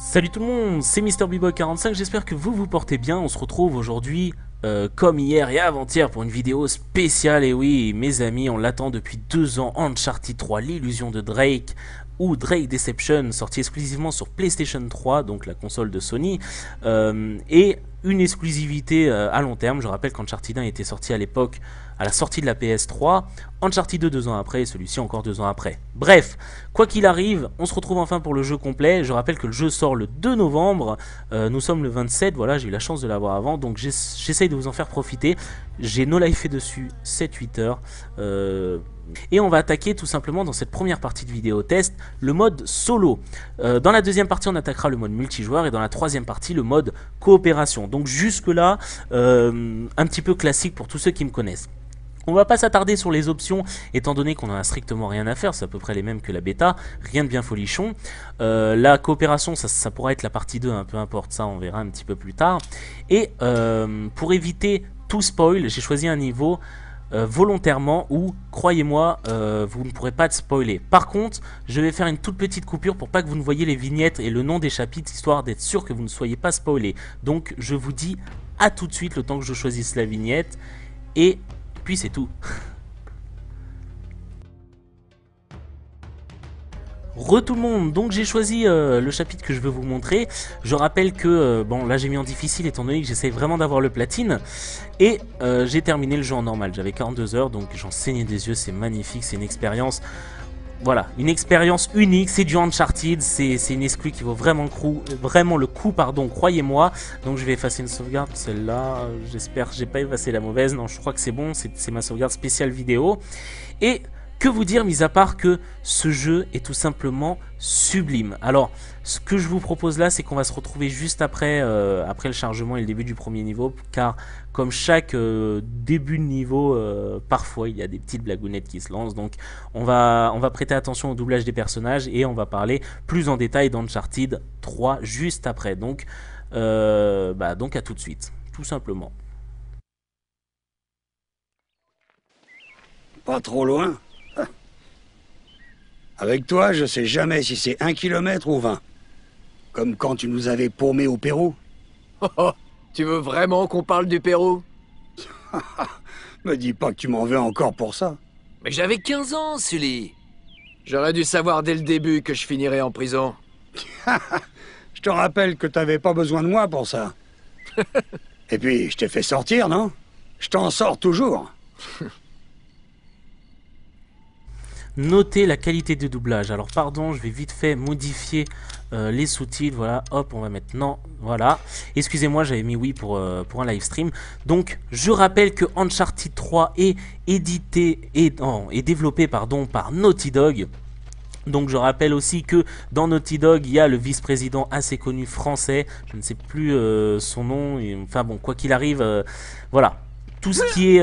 Salut tout le monde, c'est MrBboy45, j'espère que vous vous portez bien. On se retrouve aujourd'hui, comme hier et avant-hier, pour une vidéo spéciale. Et oui, mes amis, on l'attend depuis 2 ans, Uncharted 3, l'illusion de Drake, ou Drake Deception, sorti exclusivement sur PlayStation 3, donc la console de Sony, et une exclusivité à long terme. Je rappelle qu'Uncharted 1 était sorti à l'époque, à la sortie de la PS3, Uncharted 2 2 ans après, et celui-ci encore 2 ans après. Bref, quoi qu'il arrive, on se retrouve enfin pour le jeu complet. Je rappelle que le jeu sort le 2 novembre, nous sommes le 27, voilà, j'ai eu la chance de l'avoir avant, donc j'essaye de vous en faire profiter. J'ai no life dessus 7-8 heures, et on va attaquer tout simplement dans cette première partie de vidéo test le mode solo. Dans la deuxième partie on attaquera le mode multijoueur et dans la troisième partie le mode coopération. Donc jusque là un petit peu classique pour tous ceux qui me connaissent. On va pas s'attarder sur les options étant donné qu'on en a strictement rien à faire, c'est à peu près les mêmes que la bêta, rien de bien folichon. La coopération ça pourra être la partie 2, hein, peu importe, ça on verra un petit peu plus tard. Et pour éviter tout spoil, j'ai choisi un niveau volontairement où, croyez-moi, vous ne pourrez pas être spoilé. Par contre, je vais faire une toute petite coupure pour pas que vous ne voyez les vignettes et le nom des chapitres, histoire d'être sûr que vous ne soyez pas spoilé. Donc je vous dis à tout de suite le temps que je choisisse la vignette, et puis c'est tout. Tout le monde, donc j'ai choisi le chapitre que je veux vous montrer. Je rappelle que, bon là j'ai mis en difficile étant donné que j'essaie vraiment d'avoir le platine. Et j'ai terminé le jeu en normal, j'avais 42 heures donc j'en saignais des yeux, c'est magnifique, c'est une expérience. Voilà, une expérience unique, c'est du Uncharted, c'est une exclu qui vaut vraiment le coup, pardon, croyez-moi. Donc je vais effacer une sauvegarde, celle-là, j'espère que j'ai pas effacé la mauvaise, non je crois que c'est bon, c'est ma sauvegarde spéciale vidéo. Et que vous dire, mis à part que ce jeu est tout simplement sublime. Alors, ce que je vous propose là, c'est qu'on va se retrouver juste après, après le chargement et le début du premier niveau, car comme chaque début de niveau, parfois il y a des petites blagounettes qui se lancent. Donc, on va prêter attention au doublage des personnages et on va parler plus en détail d'Uncharted 3 juste après. Donc à tout de suite, tout simplement. Pas trop loin. Avec toi, je sais jamais si c'est 1 kilomètre ou 20. Comme quand tu nous avais paumés au Pérou. Oh, oh, tu veux vraiment qu'on parle du Pérou? Me dis pas que tu m'en veux encore pour ça. Mais j'avais 15 ans, Sully. J'aurais dû savoir dès le début que je finirais en prison. Je te rappelle que t'avais pas besoin de moi pour ça. Et puis, je t'ai fait sortir, non? Je t'en sors toujours. Notez la qualité de doublage. Alors pardon, je vais vite fait modifier les sous-titres. Voilà, hop, on va mettre non. Voilà. Excusez-moi, j'avais mis oui pour un live stream. Donc, je rappelle que Uncharted 3 est édité et développé par Naughty Dog. Donc je rappelle aussi que dans Naughty Dog, il y a le vice-président assez connu français. Je ne sais plus son nom. Enfin bon, quoi qu'il arrive, voilà. Tout ce qui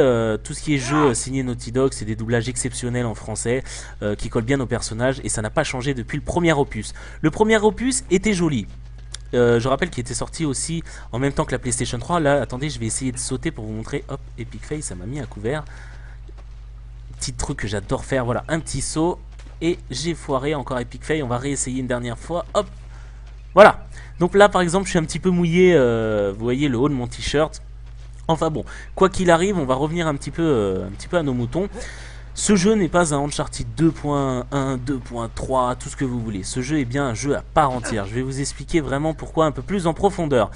est jeu signé Naughty Dog, c'est des doublages exceptionnels en français qui collent bien aux personnages et ça n'a pas changé depuis le premier opus. Le premier opus était joli. Je rappelle qu'il était sorti aussi en même temps que la PlayStation 3. Là, attendez, je vais essayer de sauter pour vous montrer. Hop, Epic Fail, ça m'a mis à couvert. Petit truc que j'adore faire, voilà, un petit saut. Et j'ai foiré, encore Epic Fail, on va réessayer une dernière fois. Hop, voilà. Donc là, par exemple, je suis un petit peu mouillé, vous voyez le haut de mon t-shirt. Enfin bon, quoi qu'il arrive, on va revenir un petit peu à nos moutons. Ce jeu n'est pas un Uncharted 2.1, 2.3, tout ce que vous voulez. Ce jeu est bien un jeu à part entière. Je vais vous expliquer vraiment pourquoi un peu plus en profondeur.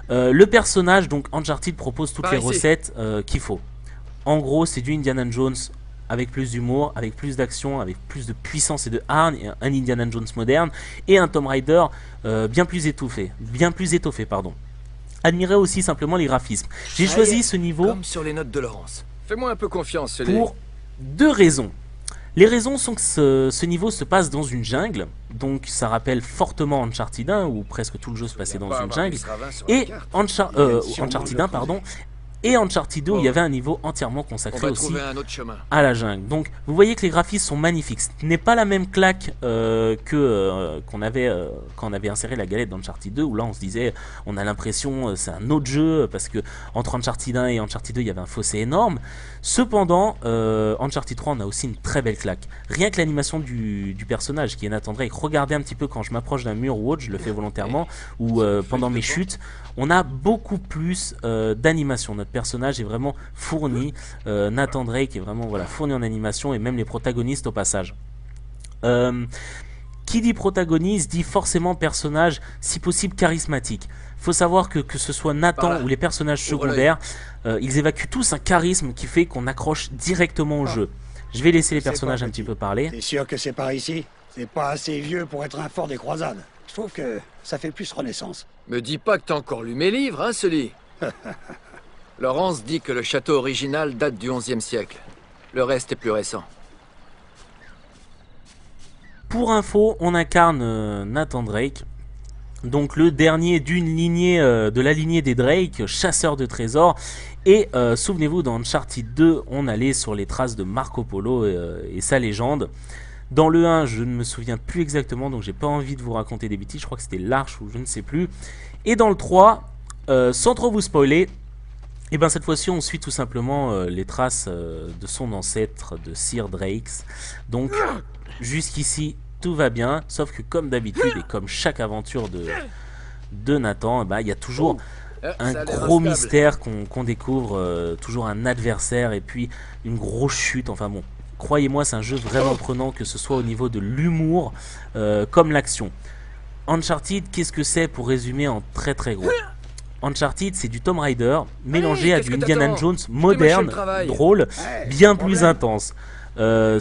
Le personnage, donc Uncharted propose toutes les recettes qu'il faut. En gros, c'est du Indiana Jones avec plus d'humour, avec plus d'action, avec plus de puissance et de hargne, un Indiana Jones moderne et un Tomb Raider bien plus étoffé, pardon. Admirez aussi simplement les graphismes. J'ai choisi ce niveau comme sur les notes de Laurence. Fais-moi un peu confiance, Sully. Pour 2 raisons. Les raisons sont que ce niveau se passe dans une jungle, donc ça rappelle fortement Uncharted 1 où presque tout le jeu se passait dans une jungle. Et Uncharted 1, pardon. Et Uncharted 2 où il y Bon. avait un niveau entièrement On consacré va aussi trouver un autre chemin. à la jungle. Donc vous voyez que les graphismes sont magnifiques. Ce n'est pas la même claque qu'on avait quand on avait inséré la galette d'Uncharted 2 où là on se disait on a l'impression c'est un autre jeu parce que entre Uncharted 1 et Uncharted 2 il y avait un fossé énorme. Cependant Uncharted 3 on a aussi une très belle claque. Rien que l'animation du personnage qui est Nathan Drake. Regardez un petit peu quand je m'approche d'un mur ou autre, je le fais volontairement, ou pendant mes chutes, on a beaucoup plus d'animation. Notre personnage est vraiment fourni. Nathan Drake est vraiment voilà, fourni en animation et même les protagonistes au passage. Qui dit protagoniste dit forcément personnage, si possible charismatique. Faut savoir que ce soit Nathan ou les personnages secondaires, ils évacuent tous un charisme qui fait qu'on accroche directement au jeu. Je vais laisser les C'est personnages pas un petit petit. peu parler. T'es sûr que c'est par ici? C'est pas assez vieux pour être un fort des croisades. Je trouve que ça fait plus Renaissance. Me dis pas que t'as encore lu mes livres, hein, Sully. Laurence dit que le château original date du XIe siècle. Le reste est plus récent. Pour info, on incarne Nathan Drake, donc le dernier d'une lignée, de la lignée des Drake, chasseur de trésors. Et souvenez-vous, dans Uncharted 2, on allait sur les traces de Marco Polo et sa légende. Dans le 1, je ne me souviens plus exactement, donc j'ai pas envie de vous raconter des bêtises, je crois que c'était l'Arche ou je ne sais plus. Et dans le 3, sans trop vous spoiler, et ben cette fois-ci on suit tout simplement les traces de son ancêtre, de Sir Drakes. Donc jusqu'ici tout va bien, sauf que comme d'habitude et comme chaque aventure de Nathan, il y a toujours un Ça a l'air gros instable. mystère qu'on découvre, toujours un adversaire et puis une grosse chute, enfin bon. Croyez-moi, c'est un jeu vraiment prenant, que ce soit au niveau de l'humour comme l'action. Uncharted, qu'est-ce que c'est pour résumer en très très gros? Uncharted, c'est du Tomb Raider mélangé à qu'est-ce du que Indiana t'attends? Jones Je t'ai moderne, mâché le travail. drôle, Ouais, bien pas de plus problème. intense.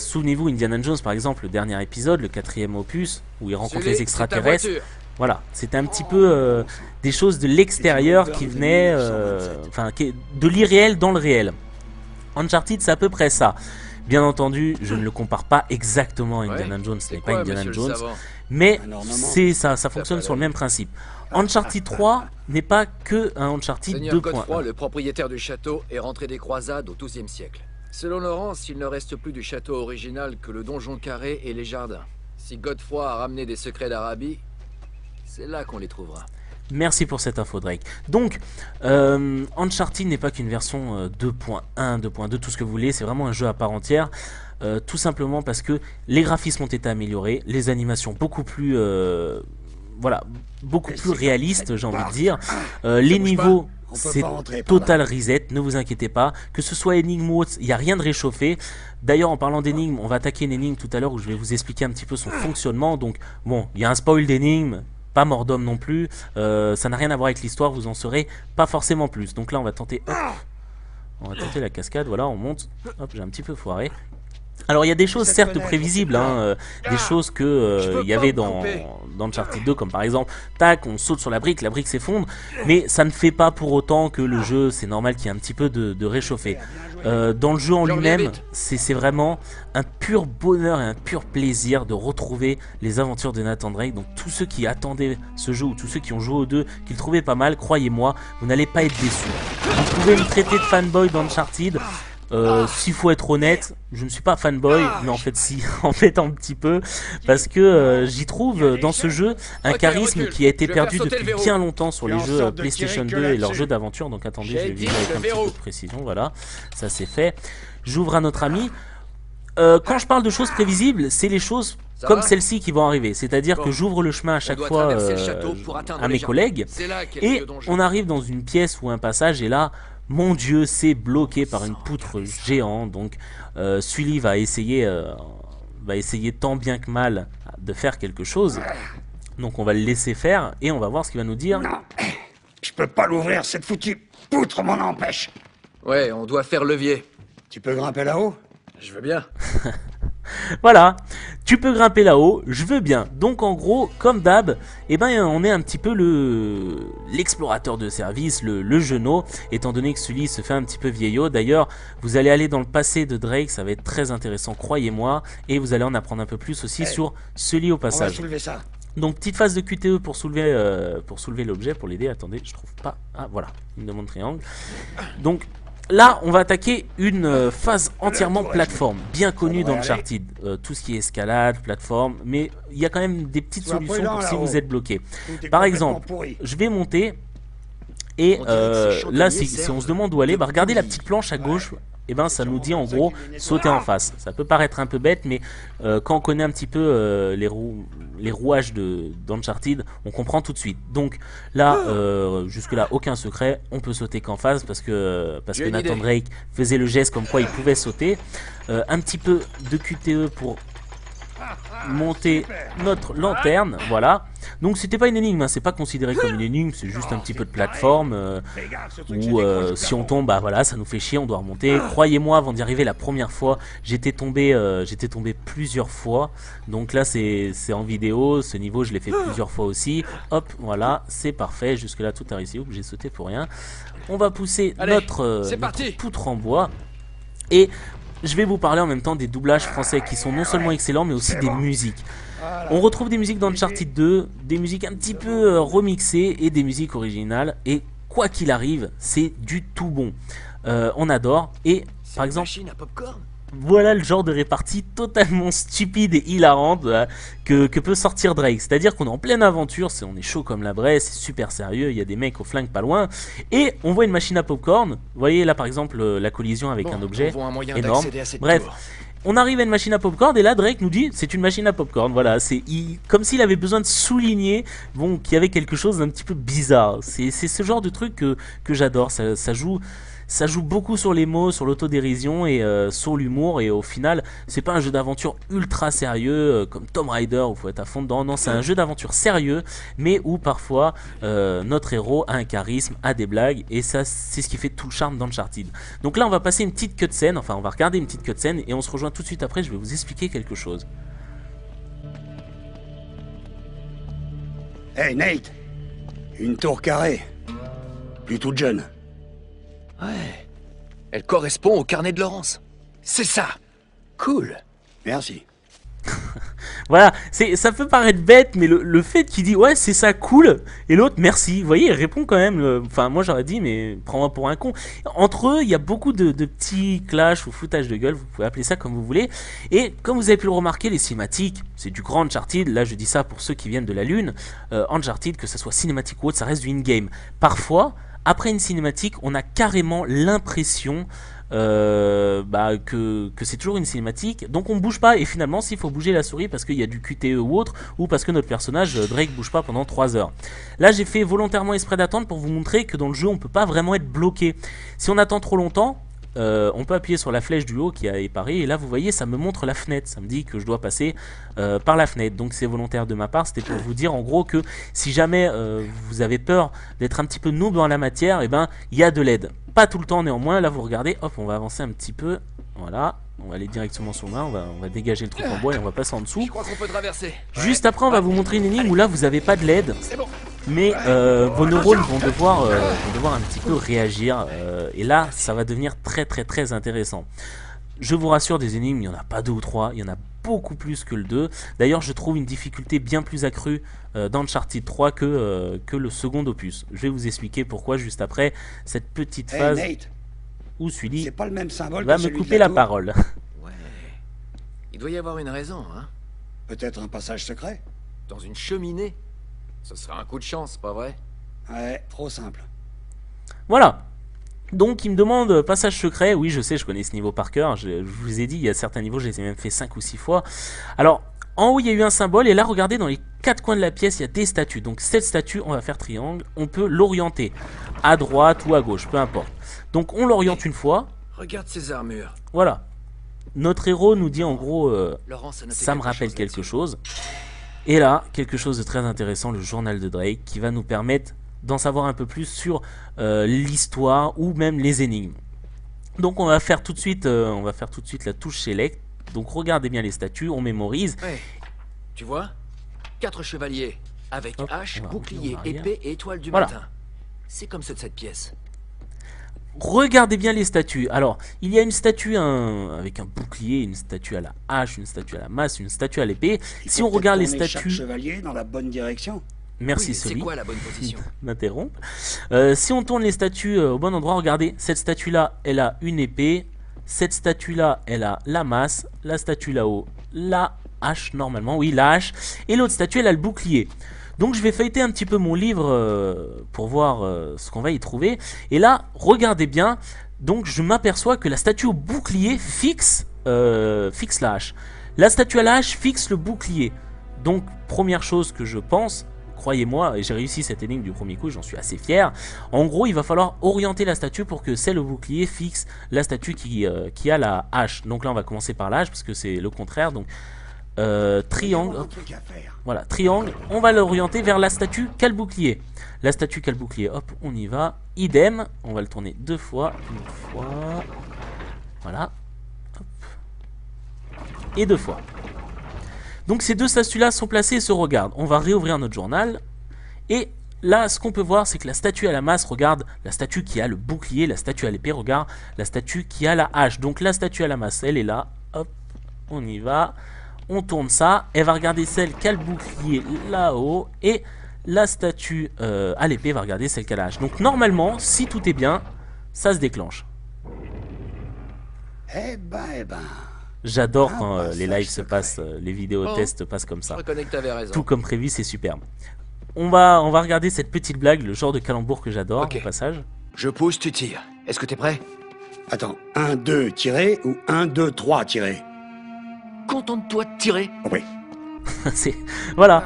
Souvenez-vous, Indiana Jones par exemple, le dernier épisode, le 4e opus, où il rencontre Sully, les c'est ta extraterrestres. voiture. Voilà, c'était un petit peu des choses de l'extérieur qui venaient, de l'irréel dans le réel. Uncharted, c'est à peu près ça. Bien entendu, je ne le compare pas exactement à Indiana Jones, ce C'est n'est pas quoi, Indiana monsieur le Jones, savant? mais Un ornement. c'est ça fonctionne pas sur le l'air. même principe. Uncharted 3 n'est pas que un Uncharted Seigneur 2.1. Godefroy, le propriétaire du château, est rentré des croisades au XIIe siècle. Selon Laurence, il ne reste plus du château original que le donjon carré et les jardins. Si Godefroy a ramené des secrets d'Arabie, c'est là qu'on les trouvera. Merci pour cette info Drake. Donc, Uncharted n'est pas qu'une version 2.1, 2.2, tout ce que vous voulez, c'est vraiment un jeu à part entière. Tout simplement parce que les graphismes ont été améliorés, les animations beaucoup plus, beaucoup plus réalistes, j'ai envie de dire. Les bouge pas. niveaux, On peut c'est pas entrer par là. total reset, ne vous inquiétez pas. Que ce soit énigme ou autre, il n'y a rien de réchauffé. D'ailleurs, en parlant d'énigmes, on va attaquer une énigme tout à l'heure où je vais vous expliquer un petit peu son fonctionnement. Donc, bon, il y a un spoil d'énigme, pas mort d'homme non plus. Ça n'a rien à voir avec l'histoire, vous en saurez pas forcément plus. Donc là, on va tenter, on va tenter la cascade. Voilà, on monte. Hop, j'ai un petit peu foiré. Alors il y a des choses Cette certes fenêtre, prévisibles, des choses que Je peux il y avait pas me couper. dans Uncharted 2, comme par exemple, tac, on saute sur la brique s'effondre, mais ça ne fait pas pour autant que le jeu, c'est normal qu'il y ait un petit peu de réchauffé. Dans le jeu en Je reviens lui-même, vite. c'est vraiment un pur bonheur et un pur plaisir de retrouver les aventures de Nathan Drake. Donc tous ceux qui attendaient ce jeu ou tous ceux qui ont joué aux deux, qui le trouvaient pas mal, croyez-moi, vous n'allez pas être déçus. Vous pouvez me traiter de fanboy d'Uncharted. S'il faut être honnête, je ne suis pas fanboy, mais en fait si, en fait un petit peu, parce que j'y trouve dans ce jeu un Ok, charisme recule. qui a été Je vais perdu faire sauter depuis le verrou. bien longtemps sur Fais les en jeux sorte de PlayStation tirer 2 que et leurs là-dessus. jeux d'aventure. Donc attendez, je J'ai vais dit viser avec le un petit peu verrou. de précision, voilà, ça c'est fait. J'ouvre à notre ami. Quand je parle de choses prévisibles, c'est les choses Ça comme va celles-ci qui vont arriver, c'est-à-dire Bon. que j'ouvre le chemin à On chaque doit fois traverser le château pour atteindre à les mes jardins. collègues. C'est là qu'est le Et vieux donjon. on arrive dans une pièce ou un passage et là, mon Dieu, c'est bloqué par une poutre géante. Donc Sully va essayer tant bien que mal de faire quelque chose. Donc on va le laisser faire et on va voir ce qu'il va nous dire. Non, je peux pas l'ouvrir, cette foutue poutre m'en empêche. Ouais, on doit faire levier. Tu peux grimper là-haut? Je veux bien. Voilà, tu peux grimper là-haut, je veux bien. Donc en gros, comme d'hab, on est un petit peu l'explorateur de service, le genou, étant donné que Sully se fait un petit peu vieillot. D'ailleurs, vous allez aller dans le passé de Drake, ça va être très intéressant, croyez-moi, et vous allez en apprendre un peu plus aussi sur Sully au On va passage. soulever ça. Donc petite phase de QTE pour soulever l'objet, pour l'aider. Attendez, je trouve pas. Ah voilà, il me demande triangle. Donc là, on va attaquer une phase entièrement tour, plateforme, bien connue dans devrait aller. Uncharted. Tout ce qui est escalade, plateforme, mais il y a quand même des petites Sois solutions prudent, pour si là-haut. vous êtes bloqué. Tout est Par complètement exemple, pourri. je vais monter et On dirait que ces là, champignon si on se servent demande où aller, de bah, regardez la poulie. petite planche à gauche. Et ben ça nous dit en sûrement gros comme ça qu'ils les sauter en nettoient. face. Ça peut paraître un peu bête, mais quand on connaît un petit peu les rouages d'Uncharted, on comprend tout de suite. Donc là, jusque là, aucun secret, on peut sauter qu'en face parce que J'ai une Nathan idée. Drake faisait le geste comme quoi il pouvait sauter. Un petit peu de QTE pour monter notre lanterne, voilà. Donc c'était pas une énigme, hein, c'est pas considéré comme une énigme, c'est juste un petit peu de plateforme. Fais gaffe, ce truc, Ou c'est des croches au si on plafond. tombe, bah voilà, ça nous fait chier, on doit remonter. Croyez-moi, avant d'y arriver la première fois, j'étais tombé plusieurs fois. Donc là, c'est en vidéo. Ce niveau, je l'ai fait plusieurs fois aussi. Hop, voilà, c'est parfait. Jusque là, tout a réussi. Oups, j'ai sauté pour rien. On va pousser Allez, notre c'est parti. poutre en bois et je vais vous parler en même temps des doublages français qui sont non seulement excellents, mais aussi des musiques. Voilà. On retrouve des musiques dans Uncharted 2, des musiques un petit peu remixées et des musiques originales. Et quoi qu'il arrive, c'est du tout bon. On adore. Et C'est par une exemple, machine à popcorn. voilà le genre de répartie totalement stupide et hilarante que peut sortir Drake. C'est-à-dire qu'on est en pleine aventure, on est chaud comme la braie, c'est super sérieux, il y a des mecs au flingue pas loin. Et on voit une machine à popcorn. Vous voyez là par exemple la collision avec Bon, un objet trouvons un moyen énorme. d'accéder à cette Bref. tour. On arrive à une machine à popcorn et là Drake nous dit c'est une machine à popcorn. Voilà, comme s'il avait besoin de souligner bon, qu'il y avait quelque chose d'un petit peu bizarre. C'est ce genre de truc que j'adore. Ça joue beaucoup sur les mots, sur l'autodérision et sur l'humour. Et au final, c'est pas un jeu d'aventure ultra sérieux comme Tomb Raider où il faut être à fond dedans. Non, c'est un jeu d'aventure sérieux, mais où parfois notre héros a un charisme, a des blagues. Et ça, c'est ce qui fait tout le charme d'Uncharted. Donc là, on va passer une petite cutscene. Enfin, on va regarder une petite cutscene et on se rejoint tout de suite après. Je vais vous expliquer quelque chose. Hey Nate, une tour carrée. Plus toute jeune. Ouais. Elle correspond au carnet de Laurence. C'est ça. Cool. Merci. Voilà, ça peut paraître bête, mais le fait qu'il dit ouais c'est ça cool et l'autre merci, vous voyez il répond quand même, enfin moi j'aurais dit mais prends-moi pour un con. Entre eux il y a beaucoup de petits clashs ou foutages de gueule, vous pouvez appeler ça comme vous voulez. Et comme vous avez pu le remarquer, les cinématiques c'est du grand Uncharted, là je dis ça pour ceux qui viennent de la lune. Uncharted, que ça soit cinématique ou autre, ça reste du in-game. Parfois après une cinématique on a carrément l'impression que c'est toujours une cinématique, donc on bouge pas. Et finalement s'il faut bouger la souris parce qu'il y a du QTE ou autre, ou parce que notre personnage Drake bouge pas pendant 3 heures. Là j'ai fait volontairement exprès d'attendre pour vous montrer que dans le jeu on peut pas vraiment être bloqué. Si on attend trop longtemps, on peut appuyer sur la flèche du haut qui a éparé et là vous voyez ça me montre la fenêtre, ça me dit que je dois passer par la fenêtre, donc c'est volontaire de ma part. C'était pour vous dire en gros que si jamais vous avez peur d'être un petit peu noob dans la matière, et ben il y a de l'aide, pas tout le temps néanmoins. Là vous regardez, hop on va avancer un petit peu, voilà, on va aller directement sur le main, on va dégager le truc en bois et on va passer en dessous. Je crois qu'on peut traverser. Juste après on va vous montrer une énigme où là vous avez pas de LED, C'est bon. mais vos neurones vont devoir un petit peu réagir et là ça va devenir très très très intéressant. Je vous rassure, des énigmes il n'y en a pas 2 ou 3, il y en a beaucoup plus que le 2. D'ailleurs je trouve une difficulté bien plus accrue dans Uncharted 3 que le second opus. Je vais vous expliquer pourquoi juste après cette petite Hey phase Nate, où Sully c'est pas le même symbole va que me celui de couper la tour. parole. Ouais. Il doit y avoir une raison, hein. Peut-être un passage secret. Dans une cheminée. Ce serait un coup de chance, pas vrai? Ouais, trop simple. Voilà. Donc il me demande passage secret. Oui je sais, je connais ce niveau par cœur. Je vous ai dit, il y a certains niveaux, je les ai même fait 5 ou 6 fois. Alors en haut il y a eu un symbole et là regardez dans les 4 coins de la pièce il y a des statues. Donc cette statue on va faire triangle, on peut l'orienter à droite ou à gauche, peu importe. Donc on l'oriente une fois, Regarde ces armures. voilà. Notre héros nous dit en gros Laurence a noté ça me quelque rappelle chose quelque là-dessus. chose. Et là quelque chose de très intéressant, le journal de Drake qui va nous permettre d'en savoir un peu plus sur l'histoire ou même les énigmes. Donc on va faire tout de suite la touche select. Donc regardez bien les statues, on mémorise. Ouais. Tu vois? 4 chevaliers. Avec Hop, hache, on va bouclier, revenir en arrière. épée et étoile du Voilà. matin. C'est comme ceux de cette pièce. Regardez bien les statues. Alors, il y a une statue avec un bouclier, une statue à la hache, une statue à la masse, une statue à l'épée. Il Si faut on regarde les peut-être tourner chaque statues... chevalier dans la bonne direction. Merci Oui, c'est Sully quoi la bonne position? m'interrompre. Si on tourne les statues au bon endroit, regardez, cette statue-là, elle a une épée. Cette statue-là, elle a la masse. La statue là-haut, la hache, normalement. Oui, la hache. Et l'autre statue, elle a le bouclier. Donc je vais feuilleter un petit peu mon livre pour voir ce qu'on va y trouver. Et là, regardez bien. Donc je m'aperçois que la statue au bouclier fixe la hache. La statue à la hache fixe le bouclier. Donc première chose que je pense, croyez-moi, et j'ai réussi cette énigme du premier coup, j'en suis assez fier. En gros, il va falloir orienter la statue pour que celle au bouclier fixe la statue qui a la hache. Donc là, on va commencer par la hache parce que c'est le contraire. Donc triangle, hop, voilà, triangle, on va l'orienter vers la statue qui a le bouclier. La statue qui a le bouclier, hop, on y va. Idem, on va le tourner deux fois, une fois, voilà, hop, et deux fois. Donc ces deux statues-là sont placées et se regardent. On va réouvrir notre journal. Et là, ce qu'on peut voir, c'est que la statue à la masse regarde la statue qui a le bouclier. La statue à l'épée regarde la statue qui a la hache. Donc la statue à la masse, elle est là. Hop, on y va. On tourne ça. Elle va regarder celle qui a le bouclier là-haut. Et la statue à l'épée va regarder celle qui a la hache. Donc normalement, si tout est bien, ça se déclenche. Eh ben... J'adore quand bah, les ça, lives je se te passent, les vidéos tests passent comme Je ça. reconnais que t'avais raison. Tout comme prévu, c'est superbe. On va regarder cette petite blague, le genre de calembour que j'adore Ok. au passage. Je pousse, tu tires. Est-ce que t'es prêt? Attends, 1, 2, tirer ou 1, 2, 3, tirer? Contente-toi de tirer. Oui. C'est voilà,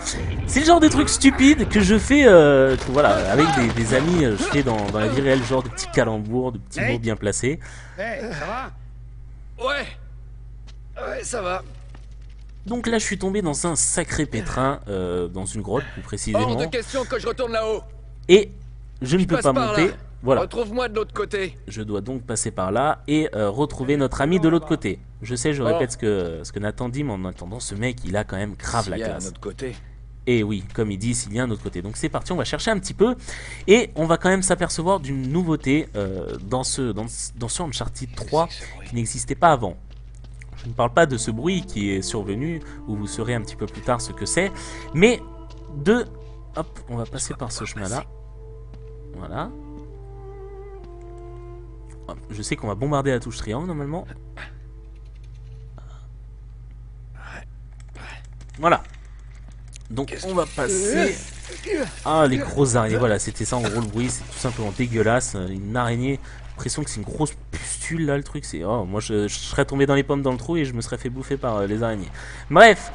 c'est le genre de truc stupide que je fais, que, voilà, avec des amis, je fais dans la vie réelle, genre de petits calembours, de petits mots bien placés. Hey, ça va? Ouais. Ouais, ça va. Donc là, je suis tombé dans un sacré pétrin, dans une grotte plus précisément, Hors de question que je retourne là-haut. et je ne peux Passe pas par monter. là. Voilà. Retrouve-moi de l'autre côté. Je dois donc passer par là et retrouver notre ami de l'autre côté. Je sais, je répète ce que Nathan dit, mais en attendant, ce mec, il a quand même grave la S'il y a classe. un autre côté. Et oui, comme il dit, s'il y a un autre côté. Donc c'est parti, on va chercher un petit peu. Et on va quand même s'apercevoir d'une nouveauté dans ce Uncharted 3 qui n'existait pas avant. Je ne parle pas de ce bruit qui est survenu, où vous saurez un petit peu plus tard ce que c'est, mais de... Hop, on va passer par ce chemin-là. Voilà. Hop, je sais qu'on va bombarder la touche triangle normalement. Voilà. Donc on va passer... Ah, les grosses araignées, voilà, c'était ça en gros le bruit, c'est tout simplement dégueulasse. Une araignée, l'impression que c'est une grosse pustule là, le truc, c'est... Oh, moi je serais tombé dans les pommes dans le trou et je me serais fait bouffer par les araignées. Bref,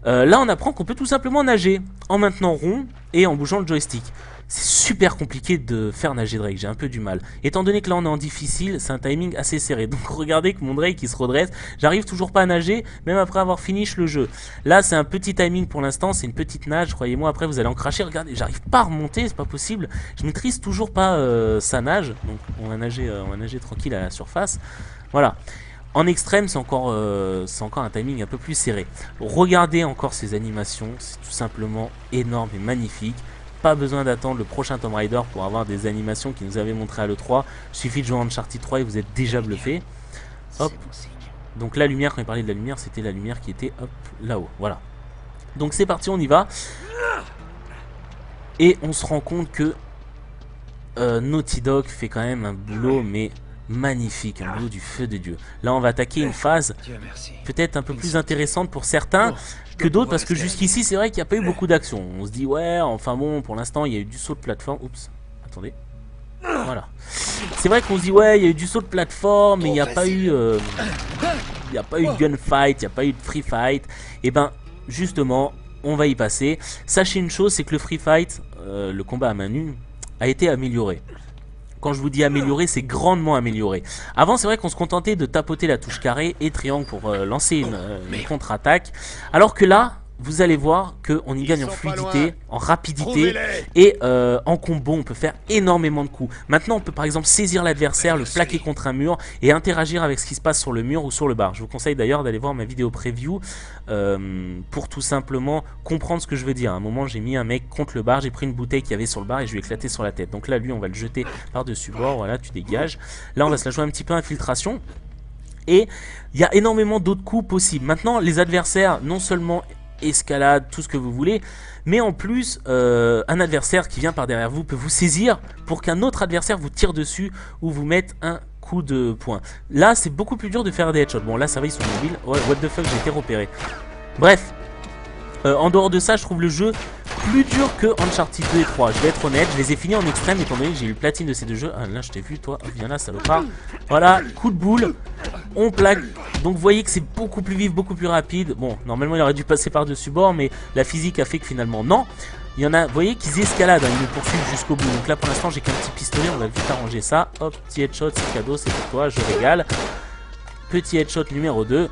là on apprend qu'on peut tout simplement nager en maintenant rond et en bougeant le joystick. C'est super compliqué de faire nager Drake, j'ai un peu du mal. Étant donné que là on est en difficile, c'est un timing assez serré. Donc regardez que mon Drake il se redresse, j'arrive toujours pas à nager, même après avoir fini le jeu. Là c'est un petit timing pour l'instant, c'est une petite nage, croyez-moi, après vous allez en cracher. Regardez, j'arrive pas à remonter, c'est pas possible. Je maîtrise toujours pas sa nage, donc on va nager tranquille à la surface. Voilà. En extrême, c'est encore un timing un peu plus serré. Regardez encore ces animations, c'est tout simplement énorme et magnifique. Pas besoin d'attendre le prochain Tomb Raider pour avoir des animations qui nous avaient montré à l'E3. Il suffit de jouer à Uncharted 3 et vous êtes déjà bluffé. Hop. Donc la lumière, quand il parlait de la lumière, c'était la lumière qui était hop là-haut. Voilà. Donc c'est parti, on y va. Et on se rend compte que Naughty Dog fait quand même un boulot, mais magnifique, un boulot du feu de Dieu. Là, on va attaquer une phase peut-être un peu plus intéressante pour certains que d'autres, parce que jusqu'ici, c'est vrai qu'il n'y a pas eu beaucoup d'action. On se dit, ouais, enfin bon, pour l'instant, il y a eu du saut de plateforme. Oups, attendez. Voilà. C'est vrai qu'on se dit, ouais, il y a eu du saut de plateforme, mais il n'y a pas eu... il n'y a pas eu de gunfight, il n'y a pas eu de free fight. Et ben, justement, on va y passer. Sachez une chose, c'est que le free fight, le combat à main nue, a été amélioré. Quand je vous dis amélioré, c'est grandement amélioré. Avant, c'est vrai qu'on se contentait de tapoter la touche carré et triangle pour lancer une contre-attaque. Alors que là, vous allez voir qu'on y gagne en fluidité, en rapidité et en combo. On peut faire énormément de coups. Maintenant, on peut par exemple saisir l'adversaire, le plaquer contre un mur et interagir avec ce qui se passe sur le mur ou sur le bar. Je vous conseille d'ailleurs d'aller voir ma vidéo preview pour tout simplement comprendre ce que je veux dire. À un moment, j'ai mis un mec contre le bar, j'ai pris une bouteille qu'il y avait sur le bar et je lui ai éclaté sur la tête. Donc là, lui, on va le jeter par-dessus bord. Voilà, tu dégages. Là, on va se la jouer un petit peu infiltration. Et il y a énormément d'autres coups possibles. Maintenant, les adversaires, non seulement escalade, tout ce que vous voulez. Mais en plus, un adversaire qui vient par derrière vous peut vous saisir pour qu'un autre adversaire vous tire dessus ou vous mette un coup de poing. Là, c'est beaucoup plus dur de faire des headshots. Bon, là, ça va, ils sont mobiles. Ouais, what the fuck, j'ai été repéré. Bref, en dehors de ça, je trouve le jeu plus dur que Uncharted 2 et 3. Je vais être honnête, je les ai finis en extrême étant donné que j'ai eu le platine de ces deux jeux. Ah, là, je t'ai vu, toi. Viens là, salopard. Voilà, coup de boule. On plaque. Donc, vous voyez que c'est beaucoup plus vif, beaucoup plus rapide. Bon, normalement, il aurait dû passer par-dessus bord, mais la physique a fait que finalement, non. Il y en a, vous voyez qu'ils escaladent, hein, ils me poursuivent jusqu'au bout. Donc là, pour l'instant, j'ai qu'un petit pistolet. On va vite arranger ça. Hop, petit headshot, c'est cadeau, c'est pour toi, je régale. Petit headshot numéro 2.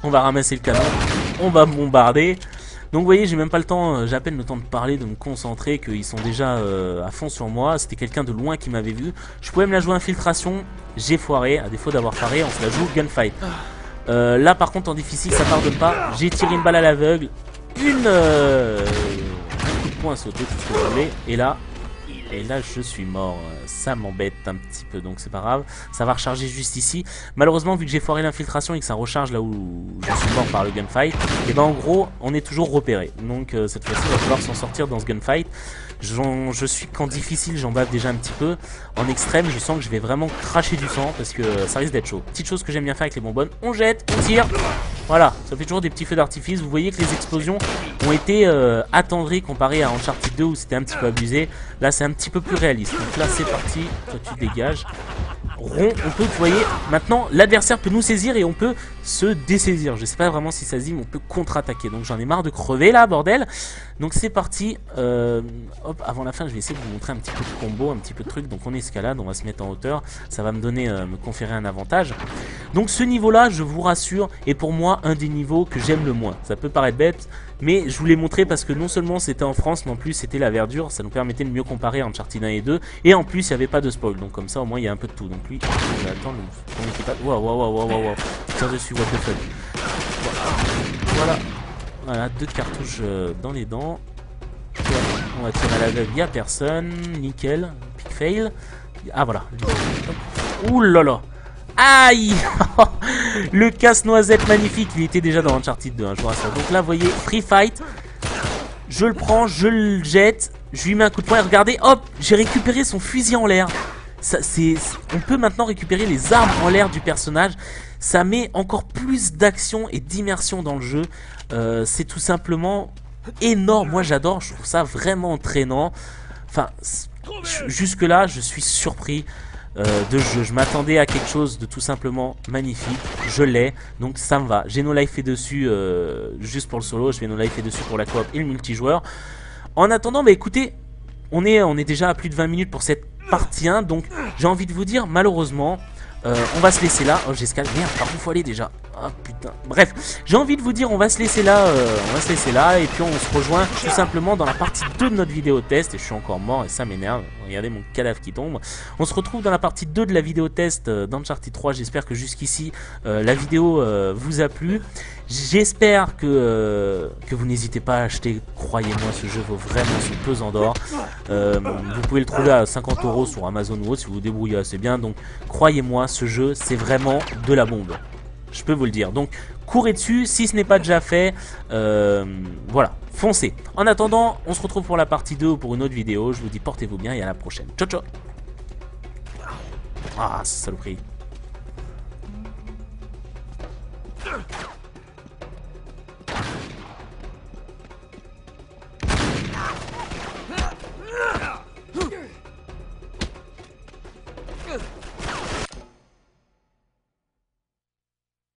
On va ramasser le canon. On va bombarder. Donc vous voyez, j'ai même pas le temps, j'ai à peine le temps de parler, de me concentrer, qu'ils sont déjà à fond sur moi. C'était quelqu'un de loin qui m'avait vu. Je pouvais me la jouer infiltration, j'ai foiré. À défaut d'avoir foiré, on se la joue gunfight. Là par contre en difficile ça pardonne pas. J'ai tiré une balle à l'aveugle. Un coup de poing sauté, tout ce que vous voulez. Et là je suis mort. Ça m'embête un petit peu, donc c'est pas grave. Ça va recharger juste ici. Malheureusement, vu que j'ai foiré l'infiltration et que ça recharge là où je suis mort par le gunfight, et ben en gros, on est toujours repéré. Donc cette fois-ci, il va falloir s'en sortir dans ce gunfight. Je suis qu'en difficile, j'en bave déjà un petit peu. En extrême, je sens que je vais vraiment cracher du sang parce que ça risque d'être chaud. Petite chose que j'aime bien faire avec les bonbonnes, on jette, on tire. Voilà, ça fait toujours des petits feux d'artifice. Vous voyez que les explosions ont été attendries comparé à Uncharted 2 où c'était un petit peu abusé. Là, c'est un petit peu plus réaliste. Donc là, c'est parti. Toi, tu dégages. Rond, on peut, vous voyez, maintenant, l'adversaire peut nous saisir et on peut se dessaisir. Je sais pas vraiment si ça se dit, mais on peut contre-attaquer. Donc j'en ai marre de crever là, bordel. Donc c'est parti. Hop, avant la fin, je vais essayer de vous montrer un petit peu de combo, un petit peu de truc. Donc on escalade, on va se mettre en hauteur. Ça va me donner, me conférer un avantage. Donc ce niveau-là, je vous rassure, est pour moi un des niveaux que j'aime le moins. Ça peut paraître bête, mais je vous l'ai montré parce que non seulement c'était en France, mais en plus c'était la verdure. Ça nous permettait de mieux comparer Uncharted 1 et 2. Et en plus, il n'y avait pas de spoil. Donc comme ça, au moins, il y a un peu de tout. Donc lui, on va attendre ton équipage. Waouh. Tire dessus, what the fuck. Voilà, 2 cartouches dans les dents. On va tirer à l'aveugle, il n'y a personne. Nickel, pick fail. Ah voilà. Ouh là là. Aïe. Le casse-noisette magnifique. Il était déjà dans Uncharted 2, hein, je vous rassure. Donc là, vous voyez, free fight. Je le prends, je le jette. Je lui mets un coup de poing et regardez, hop, j'ai récupéré son fusil en l'air. On peut maintenant récupérer les armes en l'air du personnage. Ça met encore plus d'action et d'immersion dans le jeu. C'est tout simplement énorme. Moi j'adore, je trouve ça vraiment entraînant. Enfin, jusque là je suis surpris de jeu. Je m'attendais à quelque chose de tout simplement magnifique. Je l'ai, donc ça me va. J'ai no life fait dessus juste pour le solo. Je vais no life fait dessus pour la coop et le multijoueur. En attendant, bah écoutez, on est déjà à plus de 20 minutes pour cette partie 1. Donc j'ai envie de vous dire, malheureusement, on va se laisser là. Oh, j'escale, merde, par où faut aller déjà? Ah putain, bref, j'ai envie de vous dire, on va se laisser là, et puis on se rejoint tout simplement dans la partie 2 de notre vidéo test. Et je suis encore mort et ça m'énerve. Regardez mon cadavre qui tombe. On se retrouve dans la partie 2 de la vidéo test d'Uncharted 3. J'espère que jusqu'ici la vidéo vous a plu. J'espère que vous n'hésitez pas à acheter. Croyez-moi, ce jeu vaut vraiment son pesant d'or. Vous pouvez le trouver à 50 € sur Amazon ou autre si vous vous débrouillez assez bien. Donc croyez-moi, ce jeu c'est vraiment de la bombe. Je peux vous le dire. Donc courez dessus si ce n'est pas déjà fait. Voilà, foncez. En attendant, on se retrouve pour la partie 2 ou pour une autre vidéo. Je vous dis portez-vous bien et à la prochaine. Ciao ciao. Ah, saloperie.